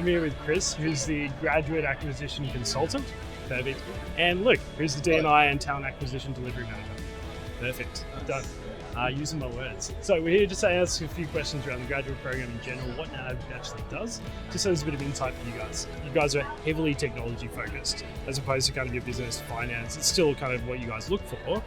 I'm here with Chris, who's the Graduate Acquisition Consultant. Perfect. And Luke, who's the D&I and Talent Acquisition Delivery Manager. Perfect. Done. Using my words. So we're here just to ask a few questions around the graduate program in general, what NAB actually does, just so there's a bit of insight for you guys. You guys are heavily technology focused, as opposed to kind of your business, finance. It's still kind of what you guys look for.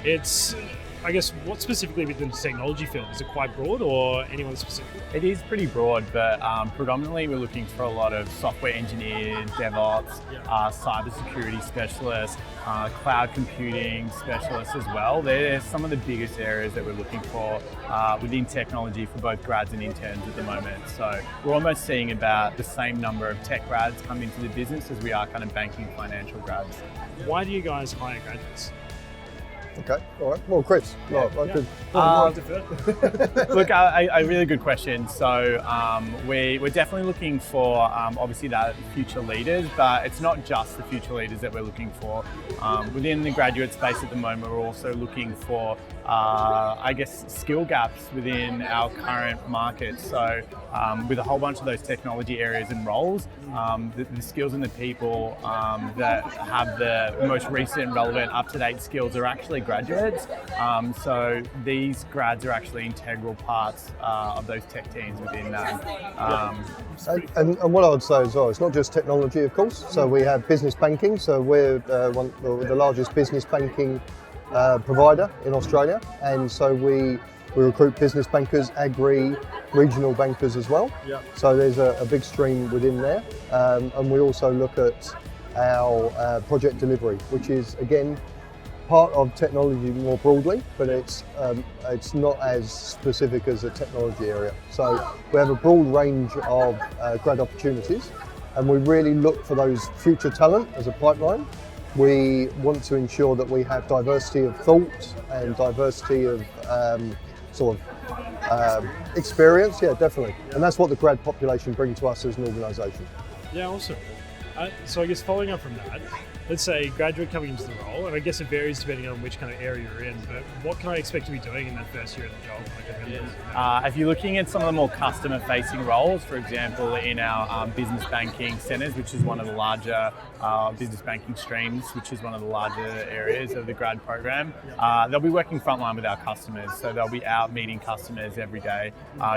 It's, I guess, what specifically within the technology field? Is it quite broad or anyone specific? It is pretty broad, but predominantly we're looking for a lot of software engineers, DevOps, cybersecurity specialists, cloud computing specialists as well. They're some of the biggest areas that we're looking for within technology for both grads and interns at the moment. So we're almost seeing about the same number of tech grads come into the business as we are kind of banking financial grads. Why do you guys hire graduates? Okay, all right. Well, Chris, Yeah. Look, a really good question. So we're definitely looking for obviously that future leaders, but it's not just the future leaders that we're looking for. Within the graduate space at the moment, we're also looking for, I guess, skill gaps within our current market. So with a whole bunch of those technology areas and roles, the skills and the people that have the most recent, relevant, up-to-date skills are actually graduates. So these grads are actually integral parts of those tech teams within that. And what I would say as well, it's not just technology, of course. So we have business banking. So we're the largest business banking provider in Australia, and so we recruit business bankers, agri, regional bankers as well. Yeah. So there's a big stream within there, and we also look at our project delivery, which is again part of technology more broadly, but it's not as specific as a technology area. So we have a broad range of grad opportunities, and we really look for those future talent as a pipeline. We want to ensure that we have diversity of thought and diversity of experience. Yeah, definitely. And that's what the grad population bring to us as an organisation. Yeah, awesome. So I guess following up from that, let's say graduate coming into the role, and I guess it varies depending on which kind of area you're in, but what can I expect to be doing in that first year of the job? If you're looking at some of the more customer-facing roles, for example, in our business banking centres, which is one of the larger business banking streams, which is one of the larger areas of the grad program, they'll be working frontline with our customers. So they'll be out meeting customers every day,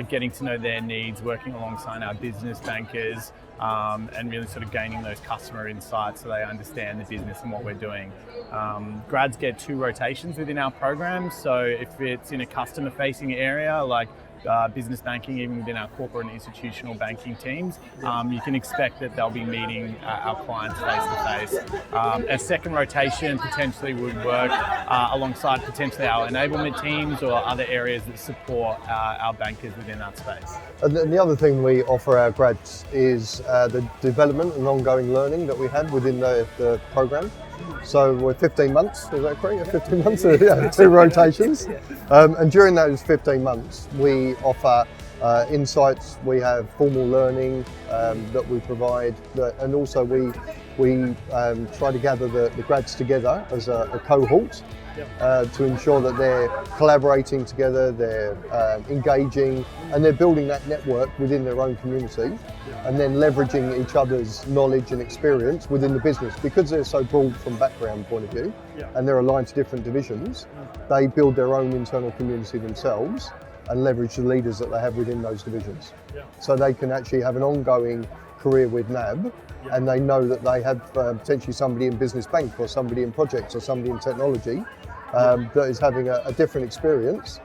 getting to know their needs, working alongside our business bankers, and really sort of gaining those customer insights so they understand the business and what we're doing. Grads get 2 rotations within our program, so if it's in a customer-facing area like business banking, even within our corporate and institutional banking teams, you can expect that they'll be meeting our clients face to face. A second rotation potentially would work alongside potentially our enablement teams or other areas that support our bankers within that space. And the other thing we offer our grads is the development and ongoing learning that we have within the program. So we're 15 months, is that correct? 15 months, 2 rotations. And during those 15 months, we offer insights, we have formal learning that we provide, and also we try to gather the grads together as a cohort to ensure that they're collaborating together, they're engaging, and they're building that network within their own community, and then leveraging each other's knowledge and experience within the business. Because they're so broad from background point of view, and they're aligned to different divisions, they build their own internal community themselves and leverage the leaders that they have within those divisions. So they can actually have an ongoing career with NAB, and they know that they have potentially somebody in business bank or somebody in projects or somebody in technology that is having a different experience,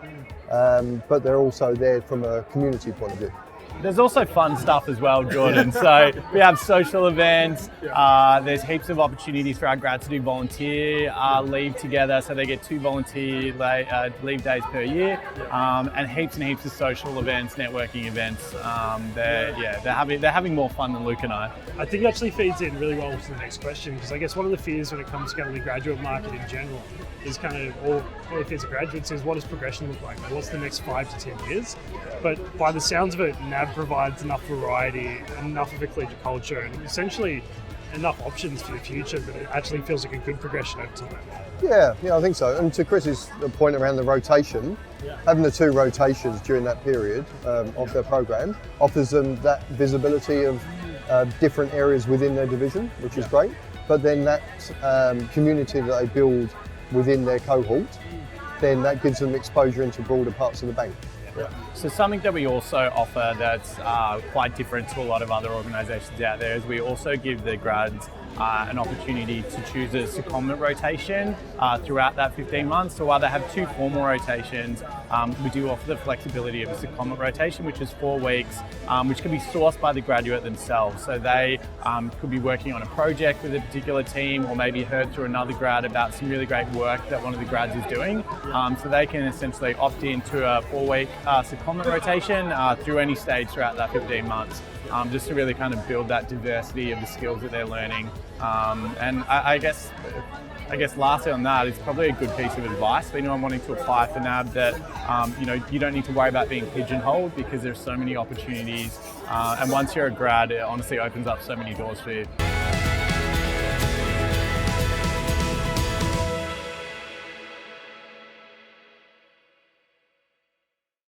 but they're also there from a community point of view. There's also fun stuff as well, Jordan. So we have social events. There's heaps of opportunities for our grads to do volunteer leave together. So they get 2 volunteer leave days per year, and heaps of social events, networking events. They're having more fun than Luke and I. I think it actually feeds in really well to the next question, because I guess one of the fears when it comes to kind of the graduate market in general is kind of, or if it's graduates, is what does progression look like? Like, what's the next 5 to 10 years? But by the sounds of it, NAB provides enough variety, enough of a collegiate culture, and essentially enough options for the future that it actually feels like a good progression over time. Yeah, I think so. And to Chris's point around the rotation, having the 2 rotations during that period of their program offers them that visibility of different areas within their division, which is great. But then that community that they build within their cohort, then that gives them exposure into broader parts of the bank. Yeah. So something that we also offer that's quite different to a lot of other organisations out there is we also give the grads an opportunity to choose a secondment rotation throughout that 15 months. So while they have 2 formal rotations, we do offer the flexibility of a secondment rotation, which is 4 weeks, which can be sourced by the graduate themselves. So they could be working on a project with a particular team, or maybe heard through another grad about some really great work that one of the grads is doing. So they can essentially opt into a 4-week secondment rotation through any stage throughout that 15 months. Just to really kind of build that diversity of the skills that they're learning. And I guess lastly on that, it's probably a good piece of advice for anyone wanting to apply for NAB that you don't need to worry about being pigeonholed, because there's so many opportunities. And once you're a grad, it honestly opens up so many doors for you.